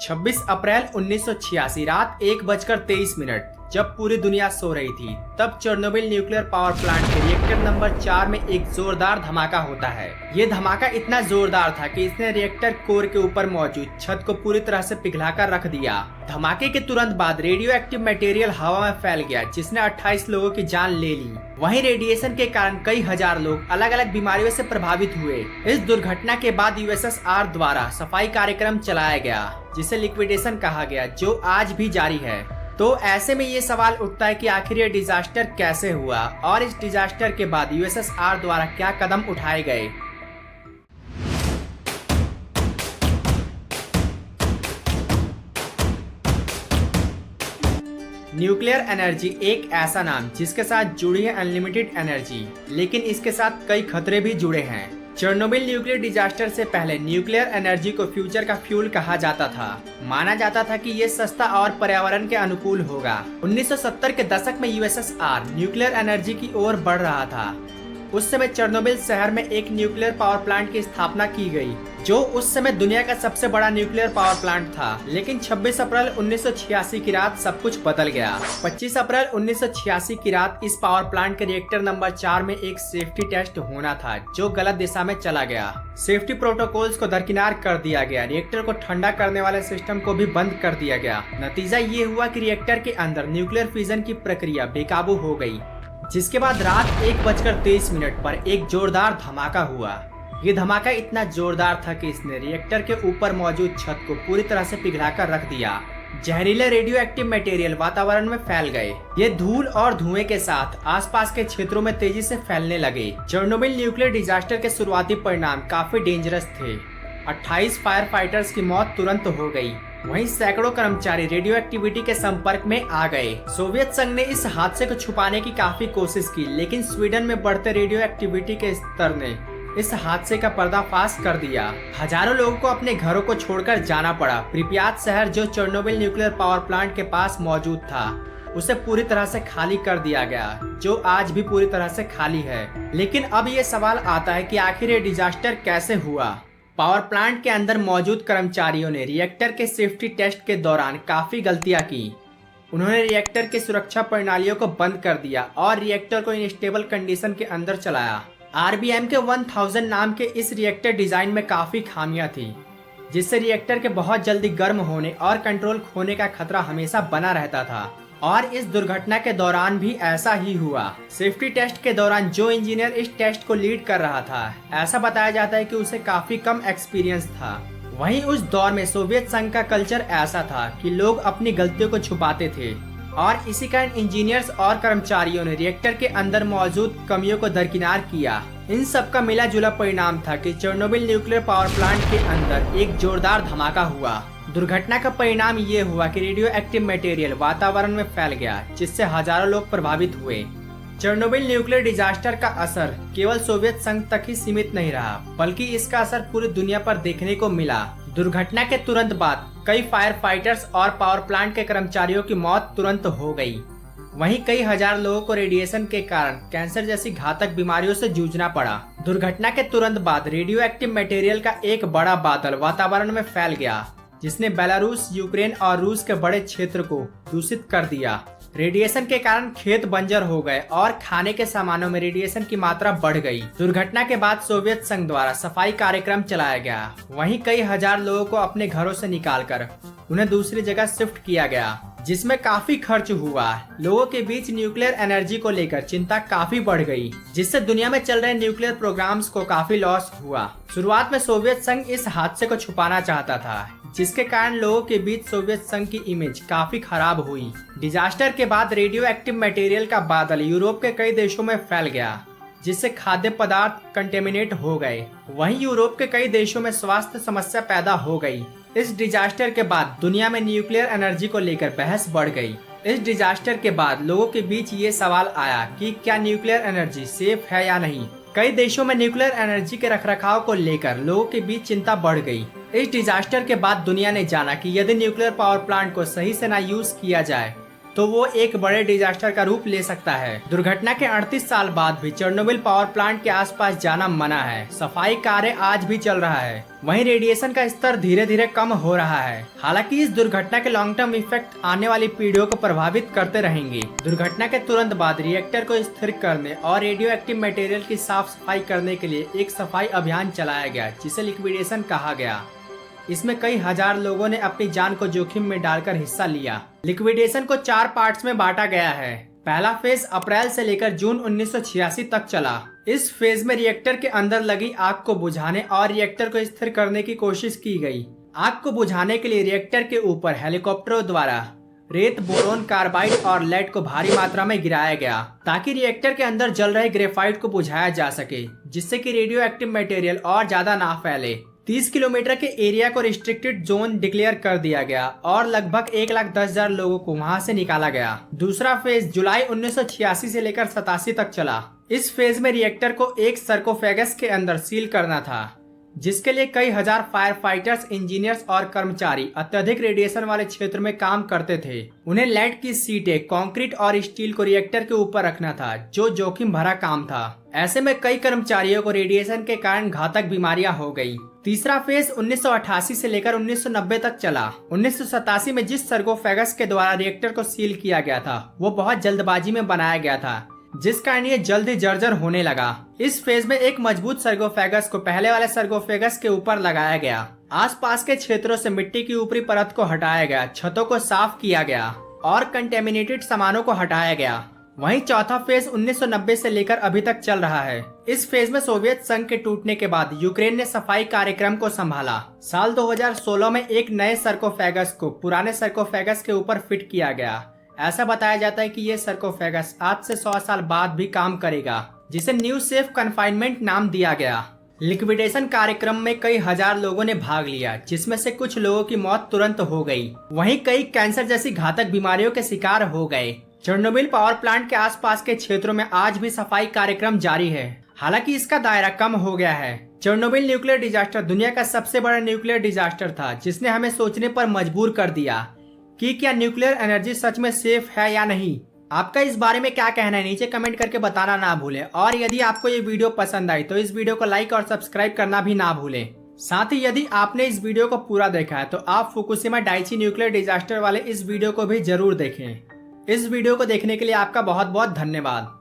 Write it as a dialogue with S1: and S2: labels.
S1: 26 अप्रैल 1986 रात 1:23 जब पूरी दुनिया सो रही थी, तब चेर्नोबिल न्यूक्लियर पावर प्लांट के रिएक्टर नंबर 4 में एक जोरदार धमाका होता है। ये धमाका इतना जोरदार था कि इसने रिएक्टर कोर के ऊपर मौजूद छत को पूरी तरह से पिघलाकर रख दिया। धमाके के तुरंत बाद रेडियो एक्टिव मटेरियल हवा में फैल गया, जिसने 28 लोगों की जान ले ली। वहीं रेडिएशन के कारण कई हजार लोग अलग अलग बीमारियों से प्रभावित हुए। इस दुर्घटना के बाद यूएसएसआर द्वारा सफाई कार्यक्रम चलाया गया, जिसे लिक्विडेशन कहा गया, जो आज भी जारी है। तो ऐसे में ये सवाल उठता है कि आखिर ये डिजास्टर कैसे हुआ और इस डिजास्टर के बाद यूएसएसआर द्वारा क्या कदम उठाए गए। न्यूक्लियर एनर्जी एक ऐसा नाम जिसके साथ जुड़ी है अनलिमिटेड एनर्जी, लेकिन इसके साथ कई खतरे भी जुड़े हैं। चेर्नोबिल न्यूक्लियर डिजास्टर से पहले न्यूक्लियर एनर्जी को फ्यूचर का फ्यूल कहा जाता था। माना जाता था कि ये सस्ता और पर्यावरण के अनुकूल होगा। 1970 के दशक में यूएसएसआर न्यूक्लियर एनर्जी की ओर बढ़ रहा था। उस समय चेर्नोबिल शहर में एक न्यूक्लियर पावर प्लांट की स्थापना की गई, जो उस समय दुनिया का सबसे बड़ा न्यूक्लियर पावर प्लांट था। लेकिन 26 अप्रैल 1986 की रात सब कुछ बदल गया। 25 अप्रैल 1986 की रात इस पावर प्लांट के रिएक्टर नंबर 4 में एक सेफ्टी टेस्ट होना था, जो गलत दिशा में चला गया। सेफ्टी प्रोटोकॉल्स को दरकिनार कर दिया गया। रिएक्टर को ठंडा करने वाले सिस्टम को भी बंद कर दिया गया। नतीजा ये हुआ कि रिएक्टर के अंदर न्यूक्लियर फिजन की प्रक्रिया बेकाबू हो गई, जिसके बाद रात 1:23 पर एक जोरदार धमाका हुआ। ये धमाका इतना जोरदार था कि इसने रिएक्टर के ऊपर मौजूद छत को पूरी तरह से पिघलाकर रख दिया। जहरीले रेडियो एक्टिव मटेरियल वातावरण में फैल गए। ये धूल और धुएं के साथ आसपास के क्षेत्रों में तेजी से फैलने लगे। चेर्नोबिल न्यूक्लियर डिजास्टर के शुरुआती परिणाम काफी डेंजरस थे। 28 फायर फाइटर्स की मौत तुरंत हो गई। वहीं सैकड़ों कर्मचारी रेडियो एक्टिविटी के संपर्क में आ गए। सोवियत संघ ने इस हादसे को छुपाने की काफी कोशिश की, लेकिन स्वीडन में बढ़ते रेडियो एक्टिविटी के स्तर ने इस हादसे का पर्दाफाश कर दिया। हजारों लोगों को अपने घरों को छोड़कर जाना पड़ा। प्रिपियात शहर, जो चेर्नोबिल न्यूक्लियर पावर प्लांट के पास मौजूद था, उसे पूरी तरह से खाली कर दिया गया, जो आज भी पूरी तरह से खाली है। लेकिन अब ये सवाल आता है कि आखिर ये डिजास्टर कैसे हुआ। पावर प्लांट के अंदर मौजूद कर्मचारियों ने रिएक्टर के सेफ्टी टेस्ट के दौरान काफी गलतियां की। उन्होंने रिएक्टर के सुरक्षा प्रणालियों को बंद कर दिया और रिएक्टर को इनस्टेबल कंडीशन के अंदर चलाया। आरबीएम के 1000 नाम के इस रिएक्टर डिजाइन में काफी खामियां थी, जिससे रिएक्टर के बहुत जल्दी गर्म होने और कंट्रोल खोने का खतरा हमेशा बना रहता था। और इस दुर्घटना के दौरान भी ऐसा ही हुआ। सेफ्टी टेस्ट के दौरान जो इंजीनियर इस टेस्ट को लीड कर रहा था, ऐसा बताया जाता है कि उसे काफी कम एक्सपीरियंस था। वहीं उस दौर में सोवियत संघ का कल्चर ऐसा था कि लोग अपनी गलतियों को छुपाते थे, और इसी कारण इंजीनियर्स और कर्मचारियों ने रिएक्टर के अंदर मौजूद कमियों को दरकिनार किया। इन सब का मिला जुला परिणाम था कि चेर्नोबिल न्यूक्लियर पावर प्लांट के अंदर एक जोरदार धमाका हुआ। दुर्घटना का परिणाम ये हुआ कि रेडियो एक्टिव मटेरियल वातावरण में फैल गया, जिससे हजारों लोग प्रभावित हुए। चेर्नोबिल न्यूक्लियर डिजास्टर का असर केवल सोवियत संघ तक ही सीमित नहीं रहा, बल्कि इसका असर पूरी दुनिया पर देखने को मिला। दुर्घटना के तुरंत बाद कई फायर फाइटर्स और पावर प्लांट के कर्मचारियों की मौत तुरंत हो गई। वहीं कई हजार लोगों को रेडिएशन के कारण कैंसर जैसी घातक बीमारियों से जूझना पड़ा। दुर्घटना के तुरंत बाद रेडियो एक्टिव मटेरियल का एक बड़ा बादल वातावरण में फैल गया, जिसने बेलारूस, यूक्रेन और रूस के बड़े क्षेत्र को दूषित कर दिया। रेडिएशन के कारण खेत बंजर हो गए और खाने के सामानों में रेडिएशन की मात्रा बढ़ गई। दुर्घटना के बाद सोवियत संघ द्वारा सफाई कार्यक्रम चलाया गया। वहीं कई हजार लोगों को अपने घरों से निकालकर उन्हें दूसरी जगह शिफ्ट किया गया, जिसमें काफी खर्च हुआ। लोगों के बीच न्यूक्लियर एनर्जी को लेकर चिंता काफी बढ़ गई, जिससे दुनिया में चल रहे न्यूक्लियर प्रोग्राम्स को काफी लॉस हुआ। शुरुआत में सोवियत संघ इस हादसे को छुपाना चाहता था, जिसके कारण लोगों के बीच सोवियत संघ की इमेज काफी खराब हुई। डिजास्टर के बाद रेडियो एक्टिव मटेरियल का बादल यूरोप के कई देशों में फैल गया, जिससे खाद्य पदार्थ कंटेमिनेट हो गए। वहीं यूरोप के कई देशों में स्वास्थ्य समस्या पैदा हो गई। इस डिजास्टर के बाद दुनिया में न्यूक्लियर एनर्जी को लेकर बहस बढ़ गई। इस डिजास्टर के बाद लोगों के बीच ये सवाल आया कि क्या न्यूक्लियर एनर्जी सेफ है या नहीं। कई देशों में न्यूक्लियर एनर्जी के रखरखाव को लेकर लोगों के बीच चिंता बढ़ गई। इस डिजास्टर के बाद दुनिया ने जाना कि यदि न्यूक्लियर पावर प्लांट को सही से ना यूज किया जाए तो वो एक बड़े डिजास्टर का रूप ले सकता है। दुर्घटना के 38 साल बाद भी चेरनोबिल पावर प्लांट के आसपास जाना मना है। सफाई कार्य आज भी चल रहा है। वहीं रेडिएशन का स्तर धीरे धीरे कम हो रहा है। हालांकि इस दुर्घटना के लॉन्ग टर्म इफेक्ट आने वाली पीढ़ियों को प्रभावित करते रहेंगे। दुर्घटना के तुरंत बाद रिएक्टर को स्थिर करने और रेडियो एक्टिव मटेरियल की साफ सफाई करने के लिए एक सफाई अभियान चलाया गया, जिसे लिक्विडेशन कहा गया। इसमें कई हजार लोगों ने अपनी जान को जोखिम में डालकर हिस्सा लिया। लिक्विडेशन को 4 पार्ट्स में बांटा गया है। पहला फेज अप्रैल से लेकर जून 1986 तक चला। इस फेज में रिएक्टर के अंदर लगी आग को बुझाने और रिएक्टर को स्थिर करने की कोशिश की गई। आग को बुझाने के लिए रिएक्टर के ऊपर हेलीकॉप्टरों द्वारा रेत, बोरोन, कार्बाइड और लेड को भारी मात्रा में गिराया गया, ताकि रिएक्टर के अंदर जल रहे ग्रेफाइट को बुझाया जा सके, जिससे कि रेडियो एक्टिव मटेरियल और ज्यादा ना फैले। 30 किलोमीटर के एरिया को रिस्ट्रिक्टेड जोन डिक्लेयर कर दिया गया और लगभग 1,10,000 लोगों को वहां से निकाला गया। दूसरा फेज जुलाई 1986 से लेकर 87 तक चला। इस फेज में रिएक्टर को एक सर्कोफेगस के अंदर सील करना था, जिसके लिए कई हजार फायर फाइटर्स, इंजीनियर्स और कर्मचारी अत्यधिक रेडिएशन वाले क्षेत्र में काम करते थे। उन्हें लेड की सीटें, कंक्रीट और स्टील को रिएक्टर के ऊपर रखना था, जो जोखिम भरा काम था। ऐसे में कई कर्मचारियों को रेडिएशन के कारण घातक बीमारियां हो गई। तीसरा फेज 1988 से लेकर 1990 तक चला। 1987 में जिस सर्कोफेगस के द्वारा रिएक्टर को सील किया गया था, वो बहुत जल्दबाजी में बनाया गया था, जिस कारण ये जल्दी जर्जर होने लगा। इस फेज में एक मजबूत सर्कोफेगस को पहले वाले सर्कोफेगस के ऊपर लगाया गया। आसपास के क्षेत्रों से मिट्टी की ऊपरी परत को हटाया गया, छतों को साफ किया गया और कंटेमिनेटेड सामानों को हटाया गया। वहीं चौथा फेज 1990 से लेकर अभी तक चल रहा है। इस फेज में सोवियत संघ के टूटने के बाद यूक्रेन ने सफाई कार्यक्रम को संभाला। साल 2016 में एक नए सर्कोफेगस को पुराने सर्कोफेगस के ऊपर फिट किया गया। ऐसा बताया जाता है कि ये सर्कोफेगस आज से 100 साल बाद भी काम करेगा, जिसे न्यू सेफ कन्फाइनमेंट नाम दिया गया। लिक्विडेशन कार्यक्रम में कई हजार लोगों ने भाग लिया, जिसमें से कुछ लोगों की मौत तुरंत हो गई। वहीं कई कैंसर जैसी घातक बीमारियों के शिकार हो गए। चेरनोबिल पावर प्लांट के आसपास के क्षेत्रों में आज भी सफाई कार्यक्रम जारी है। हालांकि इसका दायरा कम हो गया है। चेरनोबिल न्यूक्लियर डिजास्टर दुनिया का सबसे बड़ा न्यूक्लियर डिजास्टर था, जिसने हमें सोचने पर मजबूर कर दिया कि क्या न्यूक्लियर एनर्जी सच में सेफ है या नहीं। आपका इस बारे में क्या कहना है, नीचे कमेंट करके बताना ना भूलें। और यदि आपको ये वीडियो पसंद आई तो इस वीडियो को लाइक और सब्सक्राइब करना भी ना भूलें। साथ ही यदि आपने इस वीडियो को पूरा देखा है तो आप फुकुशिमा डाइची न्यूक्लियर डिजास्टर वाले इस वीडियो को भी जरूर देखें। इस वीडियो को देखने के लिए आपका बहुत बहुत धन्यवाद।